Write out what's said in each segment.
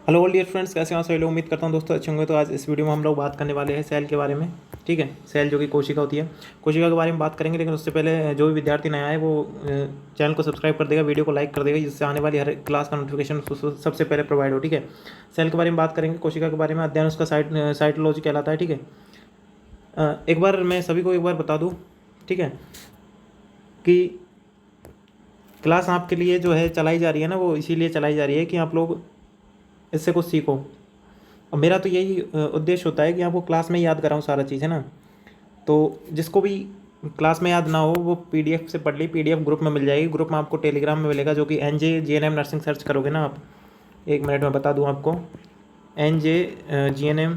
Hello all dear friends, कैसे हैं आप सभी लोग। उम्मीद करता हूं दोस्तों अच्छे होंगे। तो आज इस वीडियो में हम लोग बात करने वाले हैं सेल के बारे में। ठीक है, सेल जो कि कोशिका होती है, कोशिका के बारे में बात करेंगे। लेकिन उससे पहले जो भी विद्यार्थी नया है वो चैनल को सब्सक्राइब कर देगा, वीडियो को लाइक कर देगा, जिससे आने वाली हर क्लास का नोटिफिकेशन सबसे पहले प्रोवाइड हो। ठीक है, सेल के बारे में बात करेंगे, कोशिका के बारे में अध्ययन उसका साइटोलॉजी कहलाता है। ठीक है, एक बार मैं सभी को एक बार बता दूँ, ठीक है, कि क्लास आपके लिए जो है चलाई जा रही है ना, वो इसीलिए चलाई जा रही है कि आप लोग इससे कुछ सीखो। और मेरा तो यही उद्देश्य होता है कि आपको क्लास में याद कराऊँ सारा चीज़, है ना। तो जिसको भी क्लास में याद ना हो वो पीडीएफ से पढ़ ली, पीडीएफ ग्रुप में मिल जाएगी। ग्रुप में आपको टेलीग्राम में मिलेगा, जो कि NJ GNM नर्सिंग सर्च करोगे ना आप, एक मिनट में बता दूँ आपको। NJ GNM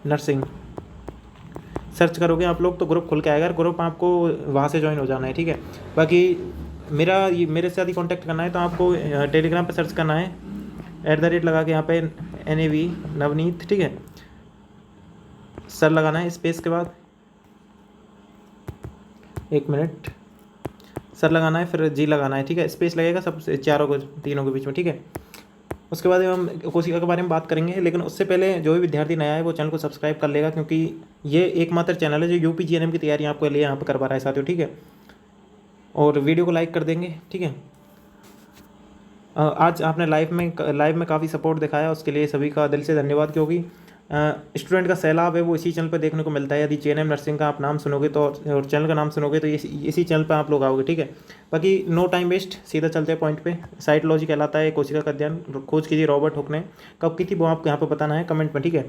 नर्सिंग सर्च करोगे आप लोग तो ग्रुप खुल के आएगा। ग्रुप आपको वहाँ से ज्वाइन हो जाना है। ठीक है, बाकी मेरे से यदि कांटेक्ट करना है तो आपको टेलीग्राम पे सर्च करना है, @ लगा के यहाँ पे NAV नवनीत, ठीक है, सर लगाना है स्पेस के बाद, एक मिनट, सर लगाना है, फिर जी लगाना है। ठीक है, स्पेस लगेगा सब चारों को, तीनों के बीच में। ठीक है, उसके बाद हम कोशिका के बारे में बात करेंगे। लेकिन उससे पहले जो भी विद्यार्थी नया है वो चैनल को सब्सक्राइब कर लेगा, क्योंकि ये एकमात्र चैनल है जो UPGNM की तैयारी आपके लिए यहाँ पर करवा रहा है साथियों। ठीक है, और वीडियो को लाइक कर देंगे। ठीक है, आज आपने लाइव में काफ़ी सपोर्ट दिखाया, उसके लिए सभी का दिल से धन्यवाद। क्योंकि स्टूडेंट का सैलाब है वो इसी चैनल पर देखने को मिलता है। यदि GNM नर्सिंग का आप नाम सुनोगे तो, और चैनल का नाम सुनोगे तो इसी चैनल पर आप लोग आओगे। ठीक है, बाकी नो टाइम वेस्ट, सीधा चलते हैं पॉइंट पे। साइटोलॉजी कहलाता है कोशिका का अध्ययन। खोज की थी रॉबर्ट हुक ने, कब की थी वो आपको यहाँ पर बताना है कमेंट में। ठीक है,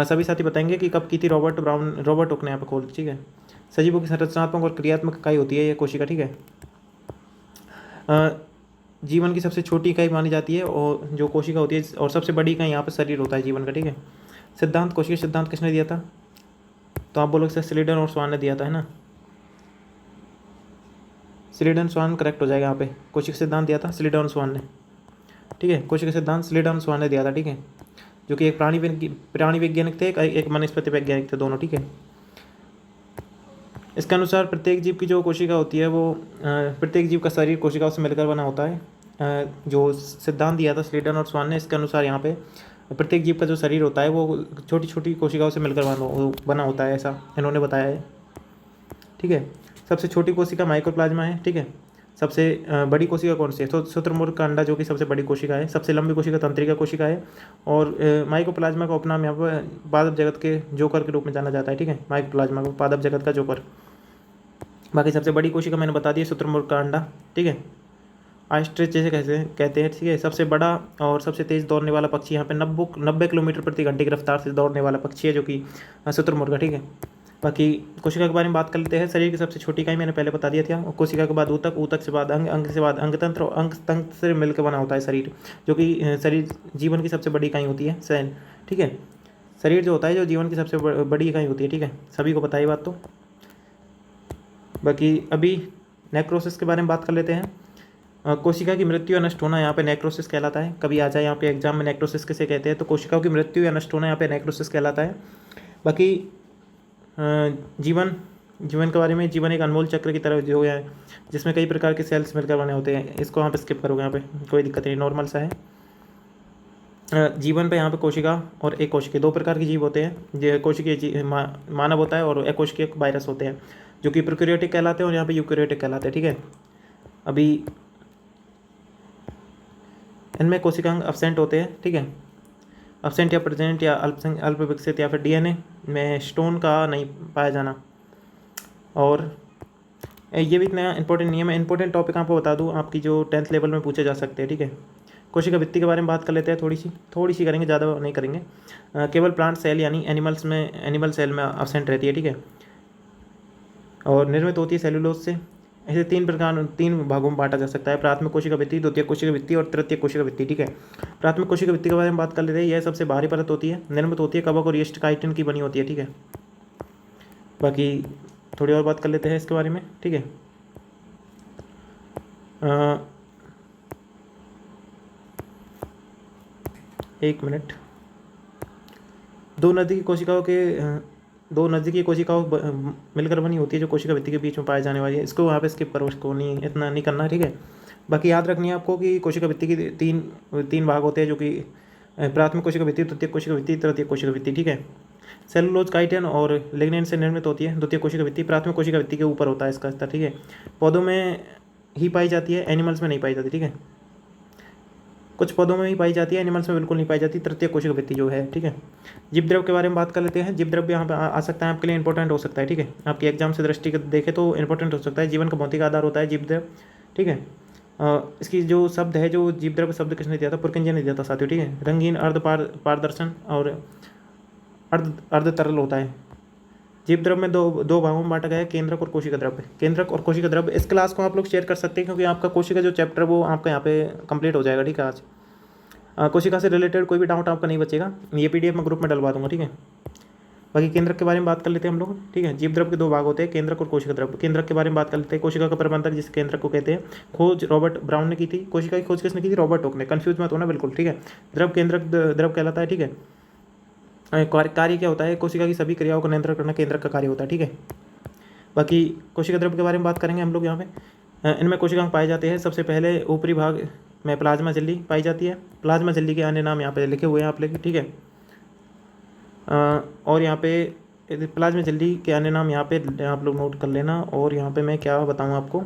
सभी साथी बताएंगे कि कब की थी रॉबर्ट हुक ने यहाँ पर खोज। ठीक है, सजीवों की संरचनात्मक और क्रियात्मक इकाई होती है ये कोशिका। ठीक है, जीवन की सबसे छोटी इकाई मानी जाती है और जो कोशिका होती है, और सबसे बड़ी इकाई यहाँ पर शरीर होता है जीवन का। ठीक है, सिद्धांत, कोशिका सिद्धांत किसने दिया था? तो आप बोलोगे सर स्लीडन और स्वान ने दिया था, है ना। स्लीडन स्वान करेक्ट हो जाएगा यहाँ पे। कोशिका सिद्धांत दिया था स्लीडन और स्वान ने। ठीक है, कोशिका सिद्धांत स्लीडन और स्वान ने दिया था। ठीक है, जो कि एक प्राणी वैज्ञानिक थे, एक वनस्पति वैज्ञानिक थे, दोनों। ठीक है, इसके अनुसार प्रत्येक जीव की जो कोशिका होती है वो प्रत्येक जीव का शरीर कोशिकाओं से मिलकर बना होता है। जो सिद्धांत दिया था स्लीडन और स्वान ने, इसके अनुसार यहाँ पे प्रत्येक जीव का जो शरीर होता है वो छोटी छोटी कोशिकाओं से मिलकर बना होता है, ऐसा इन्होंने बताया है। ठीक है, सबसे छोटी कोशिका माइक्रोप्लाज्मा है। ठीक है, सबसे बड़ी कोशिका कौन सी है? तो शुतुरमुर्ग का अंडा जो कि सबसे बड़ी कोशिका है। सबसे लंबी कोशिका तंत्रिका कोशिका है। और माइक्रोप्लाज्मा का उपनाम यहाँ पर पादप जगत के जोकर के रूप में जाना जाता है। ठीक है, माइक्रोप्लाज्मा को पादप जगत का जोकर। बाकी सबसे बड़ी कोशिका मैंने बता दी, शुतुरमुर्ग का अंडा। ठीक है, ऑस्ट्रिच जैसे कैसे कहते हैं। ठीक है, सबसे बड़ा और सबसे तेज़ दौड़ने वाला पक्षी यहाँ पे 90 किलोमीटर प्रति घंटे की रफ्तार से दौड़ने वाला पक्षी है, जो कि शुतुरमुर्ग। ठीक है, बाकी कोशिका के बारे में बात कर लेते हैं। शरीर की सबसे छोटी इकाई मैंने पहले बता दिया था। कोशिका के बाद ऊतक, ऊतक से बाद अंग, अंग से बाद अंगतंत्र, और अंगतंत्र से मिलकर बना होता है शरीर, जो कि शरीर जीवन की सबसे बड़ी इकाई होती है, सेल। ठीक है, शरीर जो होता है जो जीवन की सबसे बड़ी इकाई होती है। ठीक है, सभी को बताई बात। तो बाकी अभी नेक्रोसिस के बारे में बात कर लेते हैं। कोशिका की मृत्यु या नष्ट होना यहाँ पे नेक्रोसिस कहलाता है। कभी आ जाए यहाँ पे एग्जाम में नेक्रोसिस किसे कहते हैं, तो कोशिकाओं की मृत्यु या नष्ट होना यहाँ पे नेक्रोसिस कहलाता है। बाकी जीवन के बारे में, जीवन एक अनमोल चक्र की तरह जो है, जिसमें कई प्रकार के सेल्स मिलकर बने होते हैं। इसको यहाँ पे स्किप करोगे, यहाँ पे कोई दिक्कत नहीं, नॉर्मल सा है। जीवन पे यहाँ पे कोशिका और एक कोशिकीय, दो प्रकार के जीव होते हैं। जो कोशिकीय मानव होता है, और अकोशिकीय वायरस होते हैं, जो कि प्रोकैरियोटिक कहलाते हैं और यहाँ पे यूकैरियोटिक कहलाते हैं। ठीक है, अभी इनमें कोशिकांग अब्सेंट होते हैं। ठीक है, अब्सेंट या प्रेजेंट या अल्प विकसित, या फिर DNA में स्टोन का नहीं पाया जाना। और ये भी इतना इंपॉर्टेंट नहीं है। मैं इंपॉर्टेंट टॉपिक आपको बता दूं, आपकी जो 10th लेवल में पूछे जा सकते हैं। ठीक है, कोशिका भित्ति के बारे में बात कर लेते हैं। थोड़ी सी करेंगे, ज़्यादा नहीं करेंगे। केवल प्लांट सेल यानी एनिमल सेल में अब्सेंट रहती है। ठीक है, और निर्मित होती है सेलुलोज से। ऐसे तीन भागों में बांटा जा सकता है: प्राथमिक कोशिका भित्ति, द्वितीय कोशिका भित्ति और तृतीय कोशिका भित्ति। ठीक है, प्राथमिक कोशिका भित्ति के बारे में बात कर लेते हैं। यह सबसे बाहरी परत होती है, निर्मित होती है कवक और यीस्ट काइटिन की बनी होती है। ठीक है, बाकी थोड़ी और बात कर लेते हैं इसके बारे में। ठीक है, एक मिनट। दो नज़दीकी कोशिकाओं मिलकर बनी होती है, जो कोशिका भित्ति के बीच में पाए जाने वाली है। इसको यहाँ पे स्किप करो, इसको नहीं, इतना नहीं करना। ठीक है, बाकी याद रखनी है आपको कि कोशिका भित्ति की तीन भाग होते हैं, जो कि प्राथमिक कोशिका भित्ति, द्वितीयक कोशिका भित्ति, तृतीयक कोशिका भित्ति, ठीक है। सेलुलोज, काइटिन और लिग्निन से निर्मित होती है द्वितीयक कोशिका भित्ति, प्राथमिक कोशिका भित्ति के ऊपर होता है इसका स्तर, ठीक है। पौधों में ही पाई जाती है, एनिमल्स में नहीं पाई जाती, ठीक है। कुछ पौधों में ही पाई जाती है, एनिमल्स में बिल्कुल नहीं पाई जाती तृतीय कोशिका भित्ति जो है, ठीक है। जीव द्रव्य के बारे में बात कर लेते हैं। जीव द्रव्य यहाँ पे आ सकता है, आपके लिए इंपॉर्टेंट हो सकता है, ठीक है। आपके एग्जाम से दृष्टि देखें तो इंपॉर्टेंट हो सकता है। जीवन का भौतिक आधार होता है जीव द्रव्य, ठीक है। इसकी जो शब्द है, जो जीव द्रव्य शब्द किसने दिया था, पुरकिंजय ने दिया था साथियों, ठीक है। रंगीन, अर्ध पारदर्शन और अर्ध तरल होता है। जीव द्रव्य में दो भागों में बांटा गया है, केंद्रक और कोशिका द्रव्य। केंद्रक और कोशिका द्रव्य, इस क्लास को आप लोग शेयर कर सकते हैं क्योंकि आपका कोशिका जो चैप्टर वो आपका यहाँ पे कंप्लीट हो जाएगा, ठीक है। आज कोशिका से रिलेटेड कोई भी डाउट आपका नहीं बचेगा, ये PDF मैं ग्रुप में डलवा दूंगा, ठीक है। बाकी केंद्रक के बारे में बात कर लेते हैं हम लोग, ठीक है। जीव द्रव्य के दो भाग होते हैं, केंद्रक और कोशिका द्रव्य। केंद्रक के बारे में बात कर लेते हैं। कोशिका का प्रबंधक जिस केंद्रक को कहते हैं, खोज रॉबर्ट ब्राउन ने की थी। कोशिका की खोज किसने की थी, रॉबर्ट हुक ने, कंफ्यूज मत होना बिल्कुल, ठीक है। द्रव केंद्रक द्रव कहलाता है, ठीक है। कार्य क्या होता है, कोशिका की सभी क्रियाओं को नियंत्रण करना केंद्रक का कार्य होता है, ठीक है। बाकी कोशिका द्रव्य के बारे में बात करेंगे हम लोग यहाँ पे। इनमें कोशिकांग पाए जाते हैं। सबसे पहले ऊपरी भाग में प्लाज्मा झिल्ली पाई जाती है। प्लाज्मा झिल्ली के अन्य नाम यहाँ पे लिखे हुए हैं आप लोग, ठीक है। और यहाँ पे प्लाज्मा झिल्ली के अन्य नाम यहाँ पे आप लोग नोट कर लेना। और यहाँ पे मैं क्या बताऊँ आपको,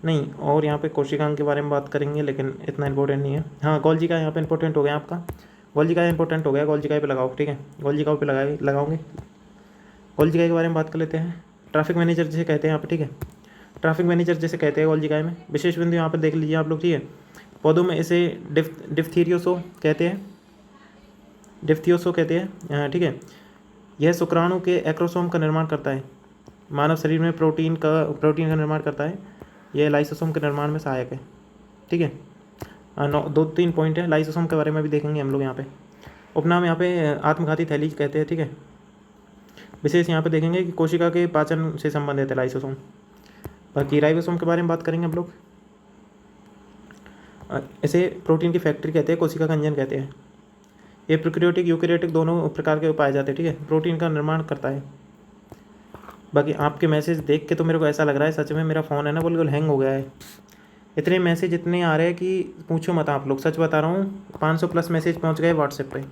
नहीं, और यहाँ पे कोशिकांग के बारे में बात करेंगे लेकिन इतना इंपॉर्टेंट नहीं है। हाँ, गोल्जी का यहाँ पे इंपॉर्टेंट हो गया आपका, गोल्जी का इंपॉर्टेंट हो गया, गोल्जी का पे लगाओ, ठीक है। गोल्जी का पे लगाओगे। गोल्जी का के बारे में बात कर लेते हैं। ट्रैफिक मैनेजर जिसे कहते हैं यहाँ पे, ठीक है। ट्रैफिक मैनेजर जैसे कहते हैं गोल्जी में। विशेष बिंदु यहाँ पर देख लीजिए आप लोग, ठीक है। पौधों में इसे डिफ्थीरियोसो कहते हैं, डिफ्थियोसो कहते हैं, ठीक है। यह शुक्राणु के एक्रोसोम का निर्माण करता है। मानव शरीर में प्रोटीन का निर्माण करता है। यह लाइसोसोम के निर्माण में सहायक है, ठीक है। 2-3 पॉइंट है, लाइसोसोम के बारे में भी देखेंगे हम लोग यहाँ पे। उपनाम यहाँ पे आत्मघाती थैली कहते हैं, ठीक है। विशेष यहाँ पे देखेंगे कि कोशिका के पाचन से संबंधित है लाइसोसोम। बाकी राइबोसोम के बारे में बात करेंगे हम लोग। इसे प्रोटीन की फैक्ट्री कहते हैं, कोशिका का इंजन कहते हैं। ये प्रोकैरियोटिक यूकैरियोटिक दोनों प्रकार के पाए जाते हैं, ठीक है। प्रोटीन का निर्माण करता है। बाकी आपके मैसेज देख के तो मेरे को ऐसा लग रहा है सच में मेरा फ़ोन है ना बिल्कुल हैंग हो गया है। इतने मैसेज इतने आ रहे हैं कि पूछो मत आप लोग, सच बता रहा हूँ। 500+ मैसेज पहुँच गए व्हाट्सएप पे,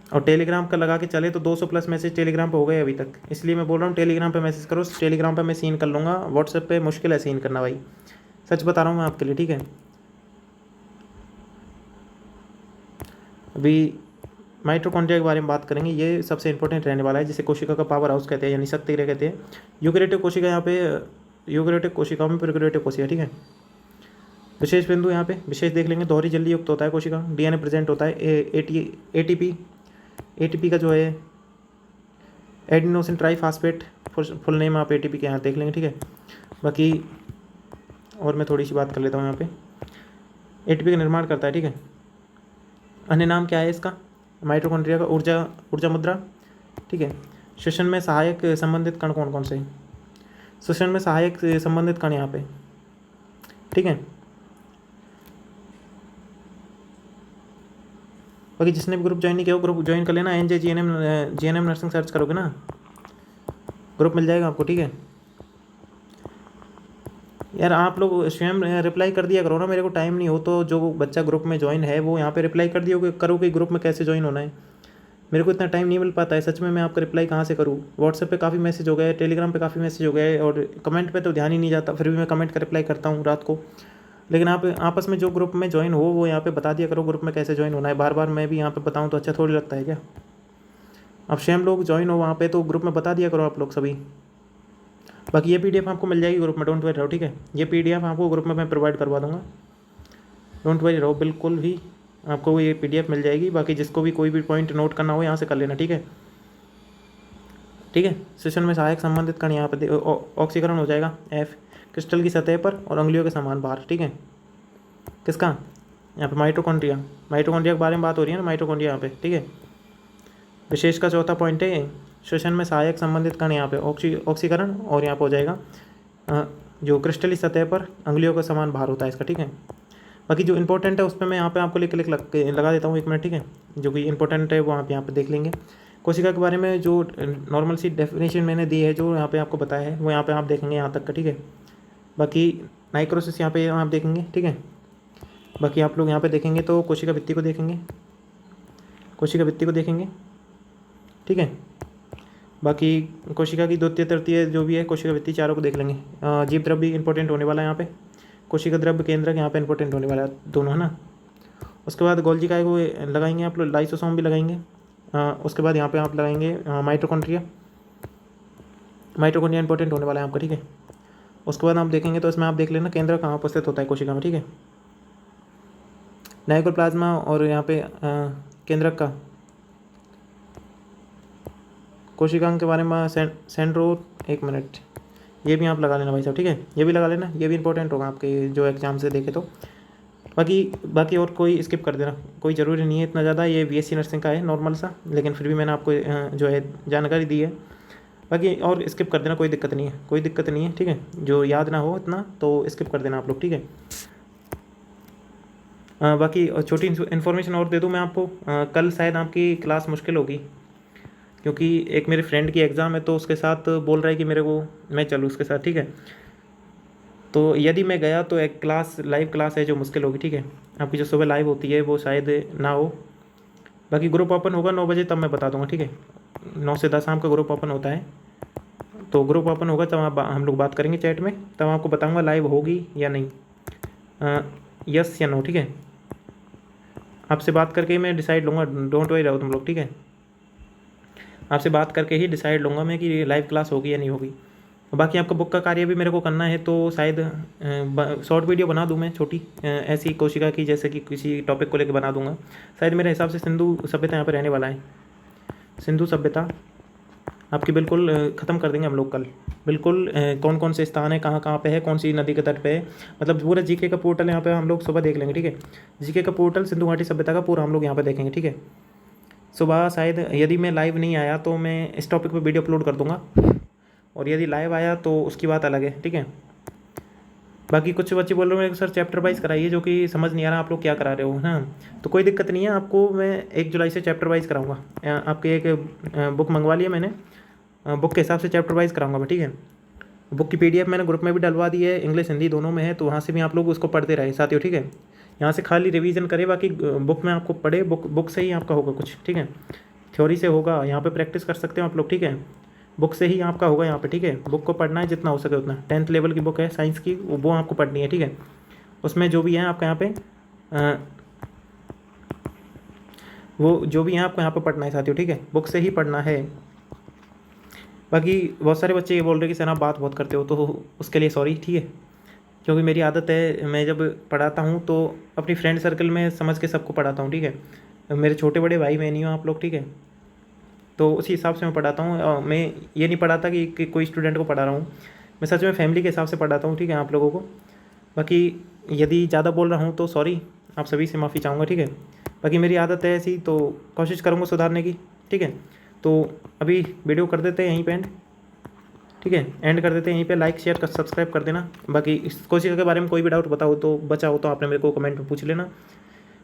और टेलीग्राम का लगा के चले तो 200+ मैसेज टेलीग्राम पे हो गए अभी तक। इसलिए मैं बोल रहा हूँ टेलीग्राम पे मैसेज करो, टेलीग्राम पे मैं सीन कर लूँगा। व्हाट्सएप पे मुश्किल है सीन करना भाई, सच बता रहा हूँ मैं आपके लिए, ठीक है। अभी माइटोकॉन्ड्रिया के बारे में बात करेंगे, ये सबसे इंपॉर्टेंट रहने वाला है, जिसे कोशिका का पावर हाउस कहते हैं, यानी शक्ति गृह कहते हैं। यूकैरियोटिक कोशिका यहाँ पे, यूकैरियोटिक कोशिकाओं में प्रोकैरियोटिक कोशिका, ठीक है। विशेष बिंदु यहाँ पे विशेष देख लेंगे। दोहरी झिल्ली युक्त होता है कोशिका, DNA प्रेजेंट होता है। ATP का जो है एडिनोसिन ट्राईफॉस्फेट फुल नेम आप ATP के यहाँ देख लेंगे, ठीक है। बाकी और मैं थोड़ी सी बात कर लेता हूँ यहाँ पे। ATP का निर्माण करता है, ठीक है। अन्य नाम क्या है इसका, माइटोकॉन्ड्रिया का ऊर्जा मुद्रा, ठीक है। श्वसन में सहायक संबंधित कण कौन कौन से हैं, श्वसन में सहायक संबंधित कण यहाँ पे, ठीक है। बाकी जिसने भी ग्रुप ज्वाइन नहीं किया वो ग्रुप ज्वाइन कर लेना। NJ GNM नर्सिंग सर्च करोगे ना, ग्रुप मिल जाएगा आपको, ठीक है। यार आप लोग स्वयं रिप्लाई कर दिया करो ना, मेरे को टाइम नहीं हो तो जो बच्चा ग्रुप में ज्वाइन है वो यहाँ पे रिप्लाई कर दिया करो कि ग्रुप में कैसे ज्वाइन होना है। मेरे को इतना टाइम नहीं मिल पाता है सच में, मैं आपका रिप्लाई कहाँ से करूँ। व्हाट्सएप पे काफ़ी मैसेज हो गए, टेलीग्राम पे काफ़ी मैसेज हो गए, और कमेंट पे तो ध्यान ही नहीं जाता, फिर भी मैं कमेंट का रिप्लाई करता हूँ रात को। लेकिन आप आपस में जो ग्रुप में ज्वाइन हो वो यहाँ पे बता दिया करो ग्रुप में कैसे ज्वाइन होना है। बार बार मैं भी यहाँ पे बताऊँ तो अच्छा थोड़ी लगता है क्या। अब स्वयं लोग ज्वाइन हो वहाँ पे तो ग्रुप में बता दिया करो आप लोग सभी। बाकी ये PDF आपको मिल जाएगी ग्रुप में, डोंट वरी रहो, ठीक है। ये PDF आपको ग्रुप में मैं प्रोवाइड करवा दूँगा, डोंट वरी रहो, बिल्कुल भी आपको ये PDF मिल जाएगी। बाकी जिसको भी कोई भी पॉइंट नोट करना हो यहाँ से कर लेना, ठीक है, ठीक है। श्वसन में सहायक संबंधित कण यहाँ पे ऑक्सीकरण हो जाएगा F, क्रिस्टल की सतह पर और उंगलियों के समान बाहर, ठीक है। किसका, यहाँ पे माइटोकॉन्ड्रिया के बारे में बात हो रही है ना, माइटोकॉन्ड्रिया यहाँ पे, ठीक है। विशेष का चौथा पॉइंट है श्वसन में सहायक संबंधित कण यहाँ पे ऑक्सीकरण, और यहाँ पे हो जाएगा जो क्रिस्टली सतह पर अंगुलियों का समान भार होता है इसका, ठीक है। बाकी जो इंपॉर्टेंट है उस पर मैं यहाँ पे आपको लिख लगा देता हूँ 1 मिनट, ठीक है। जो कि इंपॉर्टेंट है वो आप यहाँ पे देख लेंगे। कोशिका के बारे में जो नॉर्मल सी डेफिनेशन मैंने दी है, जो यहाँ पे आपको बताया है, वो यहाँ पे आप देखेंगे यहाँ तक का, ठीक है। बाकी नाइक्रोसिस यहाँ पे आप देखेंगे, ठीक है। बाकी आप लोग यहाँ पे देखेंगे तो कोशिका भित्ति को देखेंगे, कोशिका भित्ति को देखेंगे, ठीक है। बाकी कोशिका की द्वितीय तृतीय जो भी है कोशिका भित्ति चारों को देख लेंगे। जीव द्रव्य भी इंपॉर्टेंट होने वाला है यहाँ पे, कोशिका द्रव्य केंद्रक यहाँ पे इंपॉर्टेंट होने वाला है दोनों, है ना। उसके बाद गोल्जी काय को लगाएंगे आप लोग, लाइसोसोम भी लगाएंगे। उसके बाद यहाँ पे आप लगाएंगे माइटोकॉन्ड्रिया, माइटोकॉन्ड्रिया इंपॉर्टेंट होने वाला है आपका, ठीक है। उसके बाद आप देखेंगे तो इसमें आप देख लेना केंद्र कहाँ उपस्थित होता है कोशिका में, ठीक है। नाइकोप्लाज्मा और यहाँ पे केंद्रक का कोशिकांग के बारे में सेंट्रो, एक मिनट, ये भी आप लगा लेना भाई साहब, ठीक है। ये भी लगा लेना, ये भी इंपॉर्टेंट होगा आपके जो एग्जाम से देखे तो। बाकी और कोई स्किप कर देना, कोई ज़रूरी नहीं है इतना ज़्यादा। ये बीएससी नर्सिंग का है नॉर्मल सा, लेकिन फिर भी मैंने आपको जो है जानकारी दी है। बाकी और स्किप कर देना, कोई दिक्कत नहीं है, कोई दिक्कत नहीं है, ठीक है। जो याद ना हो इतना तो स्किप कर देना आप लोग, ठीक है। बाकी छोटी इन्फॉर्मेशन और दे दूँ मैं आपको, कल शायद आपकी क्लास मुश्किल होगी, क्योंकि एक मेरे फ्रेंड की एग्ज़ाम है तो उसके साथ बोल रहा है कि मेरे को मैं चलूँ उसके साथ, ठीक है। तो यदि मैं गया तो एक क्लास लाइव क्लास है जो मुश्किल होगी, ठीक है। आपकी जो सुबह लाइव होती है वो शायद ना हो। बाकी ग्रुप ओपन होगा 9 बजे, तब मैं बता दूंगा, ठीक है। 9 से 10 शाम का ग्रुप ओपन होता है, तो ग्रुप ओपन होगा तब हम लोग बात करेंगे चैट में, तब आपको बताऊंगा लाइव होगी या नहीं, यस या नो, ठीक है। आपसे बात करके मैं डिसाइड लूँगा, डोंट वरी रहो तुम लोग, ठीक है। आपसे बात करके ही डिसाइड लूँगा मैं कि लाइव क्लास होगी या नहीं होगी। बाकी आपका बुक का कार्य भी मेरे को करना है, तो शायद शॉर्ट वीडियो बना दूं मैं छोटी, ऐसी कोशिका की, जैसे कि किसी टॉपिक को लेकर बना दूंगा। शायद मेरे हिसाब से सिंधु सभ्यता यहाँ पे रहने वाला है, सिंधु सभ्यता आपकी बिल्कुल ख़त्म कर देंगे हम लोग कल, बिल्कुल। कौन कौन से स्थान है, कहाँ कहाँ पे है, कौन सी नदी के तट पे है, मतलब पूरा जीके का पोर्टल यहाँ पे हम लोग सुबह देख लेंगे, ठीक है। जीके का पोर्टल सिंधु घाटी सभ्यता का पूरा हम लोग यहाँ पे देखेंगे, ठीक है। सुबह शायद यदि मैं लाइव नहीं आया तो मैं इस टॉपिक पर वीडियो अपलोड कर दूँगा, और यदि लाइव आया तो उसकी बात अलग है, ठीक है। बाकी कुछ बच्चे बोल रहे हो सर चैप्टर वाइज कराइए, जो कि समझ नहीं आ रहा आप लोग क्या करा रहे हो, हाँ। तो कोई दिक्कत नहीं है, आपको मैं 1 जुलाई से चैप्टर वाइज कराऊंगा। आपके एक बुक मंगवा लिया मैंने, बुक के हिसाब से चैप्टर वाइज कराऊंगा मैं, ठीक है। बुक की PDF मैंने ग्रुप में भी डलवा दी है, इंग्लिश हिंदी दोनों में है, तो वहाँ से भी आप लोग उसको पढ़ते रहे साथियों, ठीक है। यहाँ से खाली रिवीजन करें, बाकी बुक में आपको पढ़े, बुक से ही आपका होगा कुछ, ठीक है। थ्योरी से होगा, यहाँ पे प्रैक्टिस कर सकते हो आप लोग, ठीक है। बुक से ही आपका होगा यहाँ पे, ठीक है। बुक को पढ़ना है जितना हो सके उतना, 10th लेवल की बुक है साइंस की, वो आपको पढ़नी है, ठीक है। उसमें जो भी है आपका यहाँ पे वो जो भी है आपको यहाँ पे पढ़ना है साथियों, ठीक है। बुक से ही पढ़ना है। बाकी बहुत सारे बच्चे ये बोल रहे हैं कि सर आप बात बहुत करते हो, तो उसके लिए सॉरी, ठीक है। क्योंकि मेरी आदत है, मैं जब पढ़ाता हूँ तो अपनी फ्रेंड सर्कल में समझ के सबको पढ़ाता हूँ, ठीक है। मेरे छोटे बड़े भाई बहन ही हो आप लोग, ठीक है। तो उसी हिसाब से मैं पढ़ाता हूँ। मैं ये नहीं पढ़ाता कि कोई स्टूडेंट को पढ़ा रहा हूँ, मैं सच में फैमिली के हिसाब से पढ़ाता हूँ, ठीक है, आप लोगों को। बाकी यदि ज़्यादा बोल रहा हूँ तो सॉरी, आप सभी से माफ़ी चाहूँगा, ठीक है। बाकी मेरी आदत है ऐसी, तो कोशिश करूँगा सुधारने की, ठीक है। तो अभी वीडियो कर देते हैं यहीं पे एंड, ठीक है, एंड कर देते हैं यहीं पे। लाइक शेयर कर सब्सक्राइब कर देना। बाकी इस कोशिश के बारे में कोई भी डाउट बताओ तो बचा हो तो आपने मेरे को कमेंट में पूछ लेना।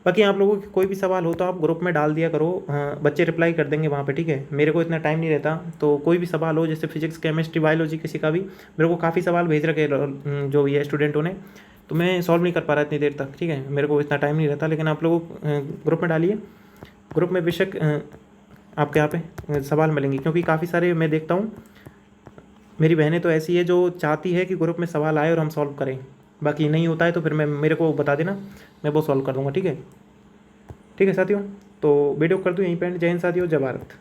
बाकी आप लोगों की कोई भी सवाल हो तो आप ग्रुप में डाल दिया करो, बच्चे रिप्लाई कर देंगे वहाँ पे, ठीक है। मेरे को इतना टाइम नहीं रहता, तो कोई भी सवाल हो, जैसे फिजिक्स केमिस्ट्री बायोलॉजी किसी का भी, मेरे को काफ़ी सवाल भेज रखे जो ये स्टूडेंटों ने, तो मैं सॉल्व नहीं कर पा रहा इतनी देर तक, ठीक है। मेरे को इतना टाइम नहीं रहता, लेकिन आप लोग ग्रुप में डालिए, ग्रुप में बेशक आपके यहाँ पे सवाल मिलेंगे, क्योंकि काफ़ी सारे मैं देखता हूँ, मेरी बहनें तो ऐसी है जो चाहती है कि ग्रुप में सवाल आए और हम सॉल्व करें। बाकी नहीं होता है तो फिर मेरे को बता देना, मैं वो सॉल्व कर दूँगा, ठीक है। ठीक है साथियों, तो वीडियो कर दूँ यहीं पे एंड। जय हिंद साथियों, जय भारत।